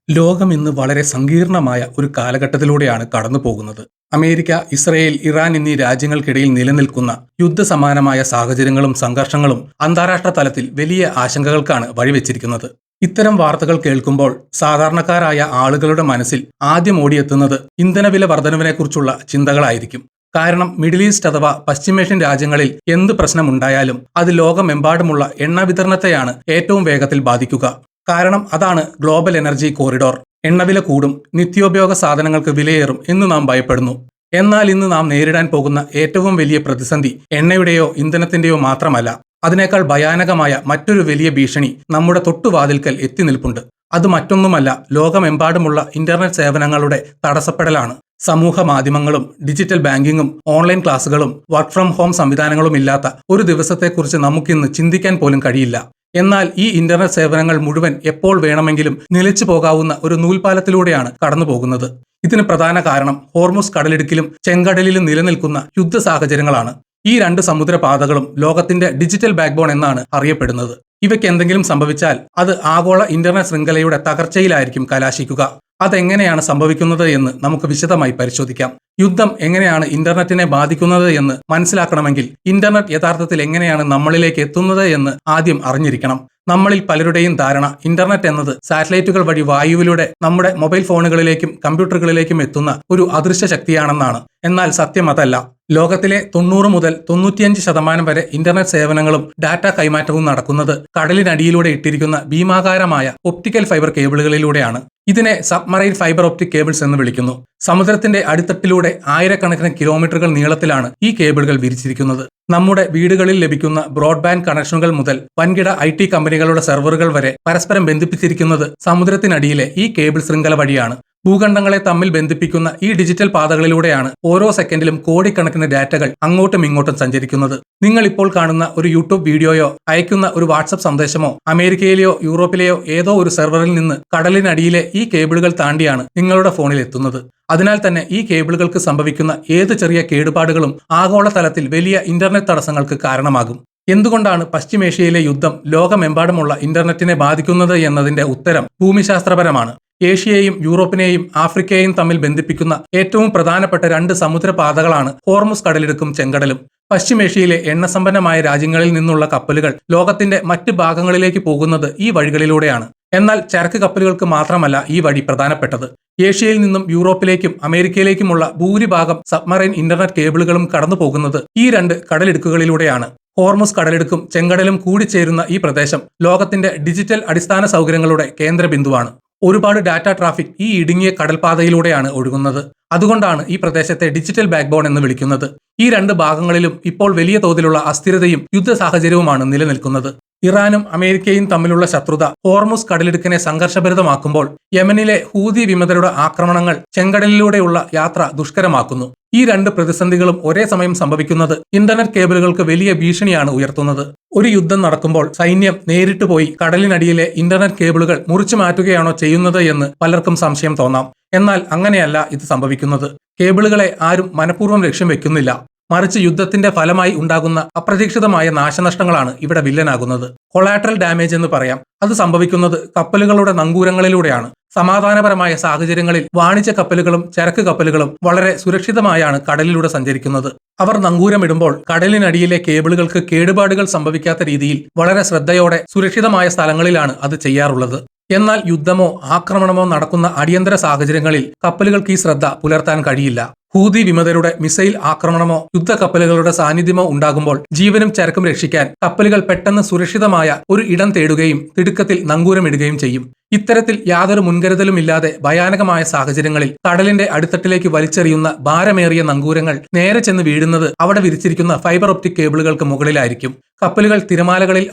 ലോകം ഇന്ന് വളരെ സങ്കീർണമായ ഒരു കാലഘട്ടത്തിലൂടെയാണ് കടന്നുപോകുന്നത്. അമേരിക്ക, ഇസ്രയേൽ, ഇറാൻ എന്നീ രാജ്യങ്ങൾക്കിടയിൽ നിലനിൽക്കുന്ന യുദ്ധസമാനമായ സാഹചര്യങ്ങളും സംഘർഷങ്ങളും അന്താരാഷ്ട്ര തലത്തിൽ വലിയ ആശങ്കകൾക്കാണ് വഴിവെച്ചിരിക്കുന്നത്. ഇത്തരം വാർത്തകൾ കേൾക്കുമ്പോൾ സാധാരണക്കാരായ ആളുകളുടെ മനസ്സിൽ ആദ്യം ഓടിയെത്തുന്നത് ഇന്ധനവില വർധനവിനെക്കുറിച്ചുള്ള ചിന്തകളായിരിക്കും. കാരണം മിഡിൽ ഈസ്റ്റ് അഥവാ പശ്ചിമേഷ്യൻ രാജ്യങ്ങളിൽ എന്ത് പ്രശ്നമുണ്ടായാലും അത് ലോകമെമ്പാടുമുള്ള എണ്ണ വിതരണത്തെയാണ് ഏറ്റവും വേഗത്തിൽ ബാധിക്കുക. കാരണം അതാണ് ഗ്ലോബൽ എനർജി കോറിഡോർ. എണ്ണവില കൂടും, നിത്യോപയോഗ സാധനങ്ങൾക്ക് വിലയേറും എന്ന് നാം ഭയപ്പെടുന്നു. എന്നാൽ ഇന്ന് നാം നേരിടാൻ പോകുന്ന ഏറ്റവും വലിയ പ്രതിസന്ധി എണ്ണയുടെയോ ഇന്ധനത്തിന്റെയോ മാത്രമല്ല. അതിനേക്കാൾ ഭയാനകമായ മറ്റൊരു വലിയ ഭീഷണി നമ്മുടെ തൊട്ടുവാതിൽക്കൽ എത്തി നിൽപ്പുണ്ട്. അത് മറ്റൊന്നുമല്ല, ലോകമെമ്പാടുമുള്ള ഇന്റർനെറ്റ് സേവനങ്ങളുടെ തടസ്സപ്പെടലാണ്. സമൂഹ മാധ്യമങ്ങളും ഡിജിറ്റൽ ബാങ്കിങ്ങും ഓൺലൈൻ ക്ലാസുകളും വർക്ക് ഫ്രം ഹോം സംവിധാനങ്ങളും ഇല്ലാത്ത ഒരു ദിവസത്തെക്കുറിച്ച് നമുക്കിന്ന് ചിന്തിക്കാൻ പോലും കഴിയില്ല. എന്നാൽ ഈ ഇന്റർനെറ്റ് സേവനങ്ങൾ മുഴുവൻ എപ്പോൾ വേണമെങ്കിലും നിലച്ചു പോകാവുന്ന ഒരു നൂൽപാലത്തിലൂടെയാണ് കടന്നു പോകുന്നത്. ഇതിന് പ്രധാന കാരണം ഹോർമുസ് കടലിടുക്കിലും ചെങ്കടലിലും നിലനിൽക്കുന്ന യുദ്ധ സാഹചര്യങ്ങളാണ്. ഈ രണ്ട് സമുദ്രപാതകളും ലോകത്തിന്റെ ഡിജിറ്റൽ ബാക്ക്ബോൺ എന്നാണ് അറിയപ്പെടുന്നത്. ഇവയ്ക്ക് എന്തെങ്കിലും സംഭവിച്ചാൽ അത് ആഗോള ഇന്റർനെറ്റ് ശൃംഖലയുടെ തകർച്ചയിലായിരിക്കും കലാശിക്കുക. അതെങ്ങനെയാണ് സംഭവിക്കുന്നത് എന്ന് നമുക്ക് വിശദമായി പരിശോധിക്കാം. യുദ്ധം എങ്ങനെയാണ് ഇന്റർനെറ്റിനെ ബാധിക്കുന്നത് എന്ന് മനസ്സിലാക്കണമെങ്കിൽ ഇന്റർനെറ്റ് യഥാർത്ഥത്തിൽ എങ്ങനെയാണ് നമ്മളിലേക്ക് എത്തുന്നത് എന്ന് ആദ്യം അറിഞ്ഞിരിക്കണം. നമ്മളിൽ പലരുടെയും ധാരണ ഇന്റർനെറ്റ് എന്നത് സാറ്റലൈറ്റുകൾ വഴി വായുവിലൂടെ നമ്മുടെ മൊബൈൽ ഫോണുകളിലേക്കും കമ്പ്യൂട്ടറുകളിലേക്കും എത്തുന്ന ഒരു അദൃശ്യ ശക്തിയാണെന്നാണ്. എന്നാൽ സത്യം അതല്ല. ലോകത്തിലെ 90 മുതൽ 95% വരെ ഇന്റർനെറ്റ് സേവനങ്ങളും ഡാറ്റ കൈമാറ്റവും നടക്കുന്നത് കടലിനടിയിലൂടെ ഇട്ടിരിക്കുന്ന ഭീമാകാരമായ ഒപ്റ്റിക്കൽ ഫൈബർ കേബിളുകളിലൂടെയാണ്. ഇതിനെ സബ്മറൈൻ ഫൈബർ ഒപ്റ്റിക് കേബിൾസ് എന്ന് വിളിക്കുന്നു. സമുദ്രത്തിന്റെ അടിത്തട്ടിലൂടെ ആയിരക്കണക്കിന് കിലോമീറ്ററുകൾ നീളത്തിലാണ് ഈ കേബിളുകൾ വിരിച്ചിരിക്കുന്നത്. നമ്മുടെ വീടുകളിൽ ലഭിക്കുന്ന ബ്രോഡ്ബാൻഡ് കണക്ഷനുകൾ മുതൽ വൻകിട IT കമ്പനികളുടെ സെർവറുകൾ വരെ പരസ്പരം ബന്ധിപ്പിച്ചിരിക്കുന്നത് സമുദ്രത്തിനടിയിലെ ഈ കേബിൾ ശൃംഖല വഴിയാണ്. ഭൂഖണ്ഡങ്ങളെ തമ്മിൽ ബന്ധിപ്പിക്കുന്ന ഈ ഡിജിറ്റൽ പാതകളിലൂടെയാണ് ഓരോ സെക്കൻഡിലും കോടിക്കണക്കിന് ഡാറ്റകൾ അങ്ങോട്ടും ഇങ്ങോട്ടും സഞ്ചരിക്കുന്നത്. നിങ്ങൾ ഇപ്പോൾ കാണുന്ന ഒരു യൂട്യൂബ് വീഡിയോയോ അയക്കുന്ന ഒരു വാട്സപ്പ് സന്ദേശമോ അമേരിക്കയിലെയോ യൂറോപ്പിലെയോ ഏതോ ഒരു സെർവറിൽ നിന്ന് കടലിനടിയിലെ ഈ കേബിളുകൾ താണ്ടിയാണ് നിങ്ങളുടെ ഫോണിൽ എത്തുന്നത്. അതിനാൽ തന്നെ ഈ കേബിളുകൾക്ക് സംഭവിക്കുന്ന ഏത് ചെറിയ കേടുപാടുകളും ആഗോളതലത്തിൽ വലിയ ഇന്റർനെറ്റ് തടസ്സങ്ങൾക്ക് കാരണമാകും. എന്തുകൊണ്ടാണ് പശ്ചിമേഷ്യയിലെ യുദ്ധം ലോകമെമ്പാടുമുള്ള ഇന്റർനെറ്റിനെ ബാധിക്കുന്നത് എന്നതിന്റെ ഉത്തരം ഭൂമിശാസ്ത്രപരമാണ്. ഏഷ്യയെയും യൂറോപ്പിനെയും ആഫ്രിക്കയെയും തമ്മിൽ ബന്ധിപ്പിക്കുന്ന ഏറ്റവും പ്രധാനപ്പെട്ട രണ്ട് സമുദ്രപാതകളാണ് ഹോർമുസ് കടലിടുക്കും ചെങ്കടലും. പശ്ചിമേഷ്യയിലെ എണ്ണസമ്പന്നമായ രാജ്യങ്ങളിൽ നിന്നുള്ള കപ്പലുകൾ ലോകത്തിന്റെ മറ്റ് ഭാഗങ്ങളിലേക്ക് പോകുന്നത് ഈ വഴികളിലൂടെയാണ്. എന്നാൽ ചരക്ക് കപ്പലുകൾക്ക് മാത്രമല്ല ഈ വഴി പ്രധാനപ്പെട്ടത്. ഏഷ്യയിൽ നിന്നും യൂറോപ്പിലേക്കും അമേരിക്കയിലേക്കുമുള്ള ഭൂരിഭാഗം സബ്മറൈൻ ഇന്റർനെറ്റ് കേബിളുകളും കടന്നു പോകുന്നത് ഈ രണ്ട് കടലിടുക്കുകളിലൂടെയാണ്. ഹോർമുസ് കടലിടുക്കും ചെങ്കടലും കൂടിച്ചേരുന്ന ഈ പ്രദേശം ലോകത്തിന്റെ ഡിജിറ്റൽ അടിസ്ഥാന സൗകര്യങ്ങളുടെ കേന്ദ്രബിന്ദുവാണ്. ഒരുപാട് ഡാറ്റ ട്രാഫിക് ഈ ഇടുങ്ങിയ കടൽപാതയിലൂടെയാണ് ഒഴുകുന്നത്. അതുകൊണ്ടാണ് ഈ പ്രദേശത്തെ ഡിജിറ്റൽ ബാക്ക്ബോൺ എന്ന് വിളിക്കുന്നത്. ഈ രണ്ട് ഭാഗങ്ങളിലും ഇപ്പോൾ വലിയ തോതിലുള്ള അസ്ഥിരതയും യുദ്ധ സാഹചര്യവുമാണ് നിലനിൽക്കുന്നത്. ഇറാനും അമേരിക്കയും തമ്മിലുള്ള ശത്രുത ഹോർമുസ് കടലിടുക്കിനെ സംഘർഷഭരിതമാക്കുമ്പോൾ യമനിലെ ഹൂതി വിമതരുടെ ആക്രമണങ്ങൾ ചെങ്കടലിലൂടെയുള്ള യാത്ര ദുഷ്കരമാക്കുന്നു. ഈ രണ്ട് പ്രതിസന്ധികളും ഒരേ സമയം സംഭവിക്കുന്നത് ഇന്റർനെറ്റ് കേബിളുകൾക്ക് വലിയ ഭീഷണിയാണ് ഉയർത്തുന്നത്. ഒരു യുദ്ധം നടക്കുമ്പോൾ സൈന്യം നേരിട്ട് പോയി കടലിനടിയിലെ ഇന്റർനെറ്റ് കേബിളുകൾ മുറിച്ചു മാറ്റുകയാണോ ചെയ്യുന്നത് എന്ന് പലർക്കും സംശയം തോന്നാം. എന്നാൽ അങ്ങനെയല്ല ഇത് സംഭവിക്കുന്നത്. കേബിളുകളെ ആരും മനഃപൂർവ്വം ലക്ഷ്യം വെക്കുന്നില്ല. മറിച്ച് യുദ്ധത്തിന്റെ ഫലമായി ഉണ്ടാകുന്ന അപ്രതീക്ഷിതമായ നാശനഷ്ടങ്ങളാണ് ഇവിടെ വില്ലനാകുന്നത്. കൊളാട്രൽ ഡാമേജ് എന്ന് പറയാം. അത് സംഭവിക്കുന്നത് കപ്പലുകളുടെ നങ്കൂരങ്ങളിലൂടെയാണ്. സമാധാനപരമായ സാഹചര്യങ്ങളിൽ വാണിജ്യ കപ്പലുകളും ചരക്ക് കപ്പലുകളും വളരെ സുരക്ഷിതമായാണ് കടലിലൂടെ സഞ്ചരിക്കുന്നത്. അവർ നങ്കൂരമിടുമ്പോൾ കടലിനടിയിലെ കേബിളുകൾക്ക് കേടുപാടുകൾ സംഭവിക്കാത്ത രീതിയിൽ വളരെ ശ്രദ്ധയോടെ സുരക്ഷിതമായ സ്ഥലങ്ങളിലാണ് അത് ചെയ്യാറുള്ളത്. എന്നാൽ യുദ്ധമോ ആക്രമണമോ നടക്കുന്ന അടിയന്തര സാഹചര്യങ്ങളിൽ കപ്പലുകൾക്ക് ഈ ശ്രദ്ധ പുലർത്താൻ കഴിയില്ല. ഹൂതി വിമതരുടെ മിസൈൽ ആക്രമണമോ യുദ്ധക്കപ്പലുകളുടെ സാന്നിധ്യമോ ഉണ്ടാകുമ്പോൾ ജീവനും ചരക്കും രക്ഷിക്കാൻ കപ്പലുകൾ പെട്ടെന്ന് സുരക്ഷിതമായ ഒരു ഇടം തേടുകയും തിടുക്കത്തിൽ നങ്കൂരമിടുകയും ചെയ്യും. ഇത്തരത്തിൽ യാതൊരു മുൻകരുതലുമില്ലാതെ ഭയാനകമായ സാഹചര്യങ്ങളിൽ കടലിന്റെ അടിത്തട്ടിലേക്ക് വലിച്ചെറിയുന്ന ഭാരമേറിയ നങ്കൂരങ്ങൾ നേരെ ചെന്ന് വീഴുന്നത് അവിടെ വിരിച്ചിരിക്കുന്ന ഫൈബർ ഒപ്റ്റിക് കേബിളുകൾക്ക് മുകളിലായിരിക്കും. കപ്പലുകൾ തിരമാലകളിൽ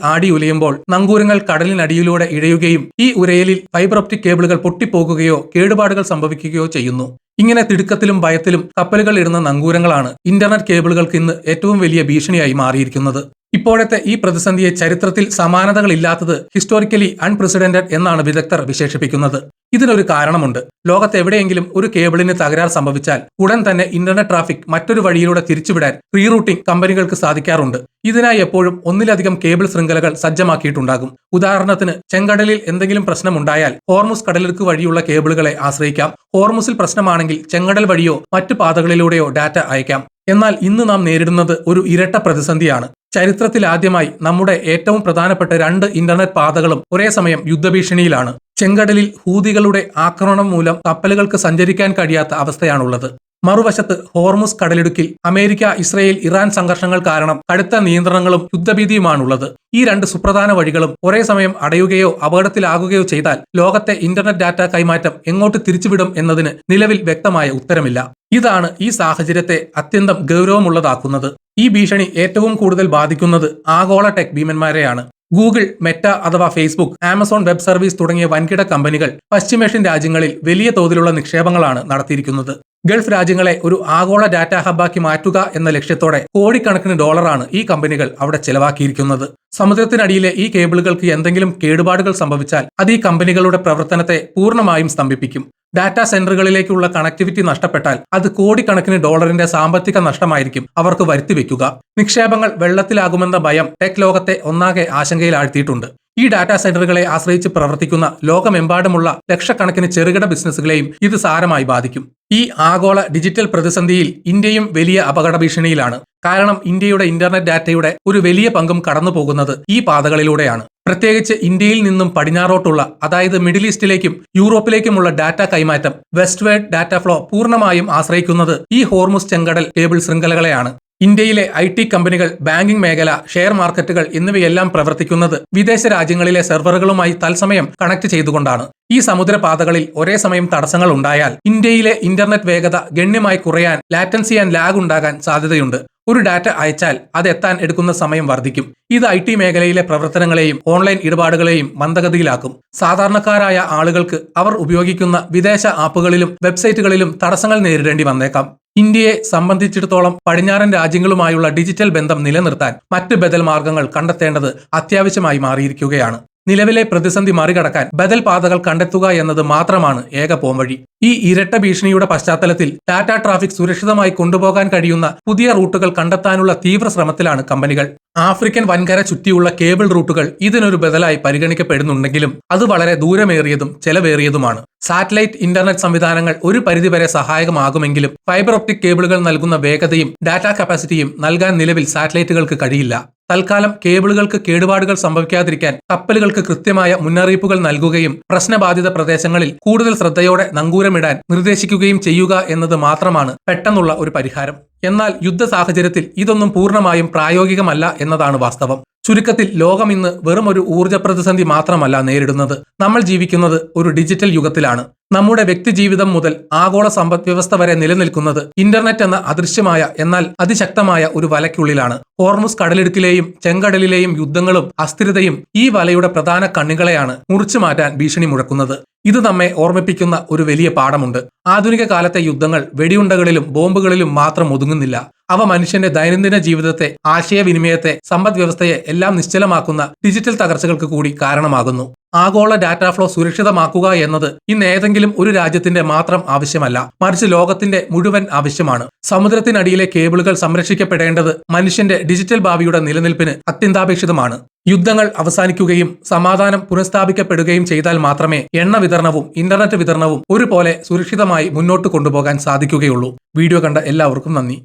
ആടി ഉലയുമ്പോൾ നങ്കൂരങ്ങൾ കടലിനടിയിലൂടെ ഇഴയുകയും ഈ ഉരയലിൽ ഫൈബർ ഒപ്റ്റിക് കേബിളുകൾ പൊട്ടിപ്പോകുകയോ കേടുപാടുകൾ സംഭവിക്കുകയോ ചെയ്യുന്നു. ഇങ്ങനെ തിടുക്കത്തിലും ഭയത്തിലും കപ്പലുകൾ ഇടുന്ന നങ്കൂരങ്ങളാണ് ഇന്റർനെറ്റ് കേബിളുകൾക്ക് ഇന്ന് ഏറ്റവും വലിയ ഭീഷണിയായി മാറിയിരിക്കുന്നത്. ഇപ്പോഴത്തെ ഈ പ്രതിസന്ധിയെ ചരിത്രത്തിൽ സമാനതകളില്ലാത്തത് ഹിസ്റ്റോറിക്കലി അൺപ്രസിഡന്റഡ് എന്നാണ് വിദഗ്ധർ വിശേഷിപ്പിക്കുന്നത്. ഇതിനൊരു കാരണമുണ്ട്. ലോകത്ത് എവിടെയെങ്കിലും ഒരു കേബിളിന് തകരാർ സംഭവിച്ചാൽ ഉടൻ തന്നെ ഇന്റർനെറ്റ് ട്രാഫിക് മറ്റൊരു വഴിയിലൂടെ തിരിച്ചുവിടാൻ റീറൂട്ടിംഗ് കമ്പനികൾക്ക് സാധിക്കാറുണ്ട്. ഇതിനായി എപ്പോഴും ഒന്നിലധികം കേബിൾ ശൃംഖലകൾ സജ്ജമാക്കിയിട്ടുണ്ടാകും. ഉദാഹരണത്തിന് ചെങ്കടലിൽ എന്തെങ്കിലും പ്രശ്നമുണ്ടായാൽ ഹോർമുസ് കടലിടുക്ക് വഴിയുള്ള കേബിളുകളെ ആശ്രയിക്കാം. ഹോർമുസിൽ പ്രശ്നമാണെങ്കിൽ ചെങ്കടൽ വഴിയോ മറ്റു പാതകളിലൂടെയോ ഡാറ്റ അയക്കാം. എന്നാൽ ഇന്ന് നാം നേരിടുന്നത് ഒരു ഇരട്ട പ്രതിസന്ധിയാണ്. ചരിത്രത്തിലാദ്യമായി നമ്മുടെ ഏറ്റവും പ്രധാനപ്പെട്ട 2 ഇന്റർനെറ്റ് പാതകളും ഒരേ സമയം യുദ്ധഭീഷണിയിലാണ്. ചെങ്കടലിൽ ഹൂതികളുടെ ആക്രമണം മൂലം കപ്പലുകൾക്ക് സഞ്ചരിക്കാൻ കഴിയാത്ത അവസ്ഥയാണുള്ളത്. മറുവശത്ത് ഹോർമുസ് കടലിടുക്കിൽ അമേരിക്ക, ഇസ്രയേൽ, ഇറാൻ സംഘർഷങ്ങൾ കാരണം കടുത്ത നിയന്ത്രണങ്ങളും യുദ്ധഭീതിയുമാണുള്ളത്. ഈ 2 സുപ്രധാന വഴികളും ഒരേ സമയം അടയുകയോ അപകടത്തിലാകുകയോ ചെയ്താൽ ലോകത്തെ ഇന്റർനെറ്റ് ഡാറ്റ കൈമാറ്റം എങ്ങോട്ട് തിരിച്ചുവിടും എന്നതിന് നിലവിൽ വ്യക്തമായ ഉത്തരമില്ല. ഇതാണ് ഈ സാഹചര്യത്തെ അത്യന്തം ഗൗരവമുള്ളതാക്കുന്നത്. ഈ ഭീഷണി ഏറ്റവും കൂടുതൽ ബാധിക്കുന്നത് ആഗോള ടെക് ഭീമന്മാരെയാണ്. ഗൂഗിൾ, മെറ്റ അഥവാ ഫേസ്ബുക്ക്, ആമസോൺ വെബ് സർവീസ് തുടങ്ങിയ വൻകിട കമ്പനികൾ പശ്ചിമേഷ്യൻ രാജ്യങ്ങളിൽ വലിയ തോതിലുള്ള നിക്ഷേപങ്ങളാണ് നടത്തിയിരിക്കുന്നത്. ഗൾഫ് രാജ്യങ്ങളെ ഒരു ആഗോള ഡാറ്റ ഹബ്ബാക്കി മാറ്റുക എന്ന ലക്ഷ്യത്തോടെ കോടിക്കണക്കിന് ഡോളറാണ് ഈ കമ്പനികൾ അവിടെ ചെലവാക്കിയിരിക്കുന്നത്. സമുദ്രത്തിനടിയിലെ ഈ കേബിളുകൾക്ക് എന്തെങ്കിലും കേടുപാടുകൾ സംഭവിച്ചാൽ അത് ഈ കമ്പനികളുടെ പ്രവർത്തനത്തെ പൂർണ്ണമായും സ്തംഭിപ്പിക്കും. ഡാറ്റാ സെന്ററുകളിലേക്കുള്ള കണക്ടിവിറ്റി നഷ്ടപ്പെട്ടാൽ അത് കോടിക്കണക്കിന് ഡോളറിന്റെ സാമ്പത്തിക നഷ്ടമായിരിക്കും അവർക്ക് വരുത്തിവെക്കുക. നിക്ഷേപങ്ങൾ വെള്ളത്തിലാകുമെന്ന ഭയം ടെക് ലോകത്തെ ഒന്നാകെ ആശങ്കയിലാഴ്ത്തിയിട്ടുണ്ട്. ഈ ഡാറ്റാ സെന്ററുകളെ ആശ്രയിച്ച് പ്രവർത്തിക്കുന്ന ലോകമെമ്പാടുമുള്ള ലക്ഷക്കണക്കിന് ചെറുകിട ബിസിനസ്സുകളെയും ഇത് സാരമായി ബാധിക്കും. ഈ ആഗോള ഡിജിറ്റൽ പ്രതിസന്ധിയിൽ ഇന്ത്യയും വലിയ അപകട ഭീഷണിയിലാണ്. കാരണം ഇന്ത്യയുടെ ഇന്റർനെറ്റ് ഡാറ്റയുടെ ഒരു വലിയ പങ്കും കടന്നു പോകുന്നത് ഈ പാതകളിലൂടെയാണ്. പ്രത്യേകിച്ച് ഇന്ത്യയിൽ നിന്നും പടിഞ്ഞാറോട്ടുള്ള, അതായത് മിഡിൽ ഈസ്റ്റിലേക്കും യൂറോപ്പിലേക്കുമുള്ള ഡാറ്റ കൈമാറ്റം, വെസ്റ്റ്വേർഡ് ഡാറ്റ ഫ്ലോ പൂർണ്ണമായും ആശ്രയിക്കുന്നത് ഈ ഹോർമുസ് ചെങ്കടൽ കേബിൾ ശൃംഖലകളെയാണ്. ഇന്ത്യയിലെ IT കമ്പനികൾ, ബാങ്കിംഗ് മേഖല, ഷെയർ മാർക്കറ്റുകൾ എന്നിവയെല്ലാം പ്രവർത്തിക്കുന്നത് വിദേശ രാജ്യങ്ങളിലെ സെർവറുകളുമായി തത്സമയം കണക്ട് ചെയ്തുകൊണ്ടാണ്. ഈ സമുദ്രപാതകളിൽ ഒരേ സമയം തടസ്സങ്ങൾ ഉണ്ടായാൽ ഇന്ത്യയിലെ ഇന്റർനെറ്റ് വേഗത ഗണ്യമായി കുറയാൻ, ലാറ്റൻസി ആൻഡ് ലാഗ് ഉണ്ടാകാൻ സാധ്യതയുണ്ട്. ഒരു ഡാറ്റ അയച്ചാൽ അത് എത്താൻ എടുക്കുന്ന സമയം വർദ്ധിക്കും. ഇത് IT മേഖലയിലെ പ്രവർത്തനങ്ങളെയും ഓൺലൈൻ ഇടപാടുകളെയും മന്ദഗതിയിലാക്കും. സാധാരണക്കാരായ ആളുകൾക്ക് അവർ ഉപയോഗിക്കുന്ന വിദേശ ആപ്പുകളിലും വെബ്സൈറ്റുകളിലും തടസ്സങ്ങൾ നേരിടേണ്ടി വന്നേക്കാം. ഇന്ത്യയെ സംബന്ധിച്ചിടത്തോളം പടിഞ്ഞാറൻ രാജ്യങ്ങളുമായുള്ള ഡിജിറ്റൽ ബന്ധം നിലനിർത്താൻ മറ്റ് ബദൽ മാർഗങ്ങൾ കണ്ടെത്തേണ്ടത് അത്യാവശ്യമായി മാറിയിരിക്കുകയാണ്. നിലവിലെ പ്രതിസന്ധി മറികടക്കാൻ ബദൽ പാതകൾ കണ്ടെത്തുക എന്നത് മാത്രമാണ് ഏക പോംവഴി. ഈ ഇരട്ട ഭീഷണിയുടെ പശ്ചാത്തലത്തിൽ ഡാറ്റ ട്രാഫിക് സുരക്ഷിതമായി കൊണ്ടുപോകാൻ കഴിയുന്ന പുതിയ റൂട്ടുകൾ കണ്ടെത്താനുള്ള തീവ്ര ശ്രമത്തിലാണ് കമ്പനികൾ. ആഫ്രിക്കൻ വൻകര ചുറ്റിയുള്ള കേബിൾ റൂട്ടുകൾ ഇതിനൊരു ബദലായി പരിഗണിക്കപ്പെടുന്നുണ്ടെങ്കിലും അത് വളരെ ദൂരമേറിയതും ചെലവേറിയതുമാണ്. സാറ്റലൈറ്റ് ഇന്റർനെറ്റ് സംവിധാനങ്ങൾ ഒരു പരിധിവരെ സഹായകമാകുമെങ്കിലും ഫൈബർ ഒപ്റ്റിക് കേബിളുകൾ നൽകുന്ന വേഗതയും ഡാറ്റാ കപ്പാസിറ്റിയും നൽകാൻ നിലവിൽ സാറ്റലൈറ്റുകൾക്ക് കഴിയില്ല. തൽക്കാലം കേബിളുകൾക്ക് കേടുപാടുകൾ സംഭവിക്കാതിരിക്കാൻ കപ്പലുകൾക്ക് കൃത്യമായ മുന്നറിയിപ്പുകൾ നൽകുകയും പ്രശ്നബാധിത പ്രദേശങ്ങളിൽ കൂടുതൽ ശ്രദ്ധയോടെ നങ്കൂരമിടാൻ നിർദ്ദേശിക്കുകയും ചെയ്യുക എന്നത് മാത്രമാണ് പെട്ടെന്നുള്ള ഒരു പരിഹാരം. എന്നാൽ യുദ്ധ സാഹചര്യത്തിൽ ഇതൊന്നും പൂർണ്ണമായും പ്രായോഗികമല്ല എന്നതാണ് വാസ്തവം. ചുരുക്കത്തിൽ ലോകം ഇന്ന് വെറും ഒരു ഊർജ്ജ പ്രതിസന്ധി മാത്രമല്ല നേരിടുന്നത്. നമ്മൾ ജീവിക്കുന്നത് ഒരു ഡിജിറ്റൽ യുഗത്തിലാണ്. നമ്മുടെ വ്യക്തിജീവിതം മുതൽ ആഗോള സമ്പദ് വ്യവസ്ഥ വരെ നിലനിൽക്കുന്നത് ഇന്റർനെറ്റ് എന്ന അദൃശ്യമായ എന്നാൽ അതിശക്തമായ ഒരു വലയ്ക്കുള്ളിലാണ്. ഹോർമുസ് കടലിടുക്കിലെയും ചെങ്കടലിലെയും യുദ്ധങ്ങളും അസ്ഥിരതയും ഈ വലയുടെ പ്രധാന കണ്ണികളെയാണ് മുറിച്ചു മാറ്റാൻ ഭീഷണി മുഴക്കുന്നത്. ഇത് നമ്മെ ഓർമ്മിപ്പിക്കുന്ന ഒരു വലിയ പാഠമുണ്ട്. ആധുനിക കാലത്തെ യുദ്ധങ്ങൾ വെടിയുണ്ടകളിലും ബോംബുകളിലും മാത്രം ഒതുങ്ങുന്നില്ല. അവ മനുഷ്യന്റെ ദൈനംദിന ജീവിതത്തെ, ആശയവിനിമയത്തെ, സമ്പദ് വ്യവസ്ഥയെ എല്ലാം നിശ്ചലമാക്കുന്ന ഡിജിറ്റൽ തകർച്ചകൾക്ക് കൂടി കാരണമാകുന്നു. ആഗോള ഡാറ്റ ഫ്ലോ സുരക്ഷിതമാക്കുക എന്നത് ഇന്ന് ഏതെങ്കിലും ഒരു രാജ്യത്തിന്റെ മാത്രം ആവശ്യമല്ല, മറിച്ച് ലോകത്തിന്റെ മുഴുവൻ ആവശ്യമാണ്. സമുദ്രത്തിനടിയിലെ കേബിളുകൾ സംരക്ഷിക്കപ്പെടേണ്ടത് മനുഷ്യന്റെ ഡിജിറ്റൽ ഭാവിയുടെ നിലനിൽപ്പിന് അത്യന്താപേക്ഷിതമാണ്. യുദ്ധങ്ങൾ അവസാനിക്കുകയും സമാധാനം പുനഃസ്ഥാപിക്കപ്പെടുകയും ചെയ്താൽ മാത്രമേ എണ്ണ വിതരണവും ഇന്റർനെറ്റ് വിതരണവും ഒരുപോലെ സുരക്ഷിതമായി മുന്നോട്ട് കൊണ്ടുപോകാൻ സാധിക്കുകയുള്ളൂ. വീഡിയോ കണ്ട എല്ലാവർക്കും നന്ദി.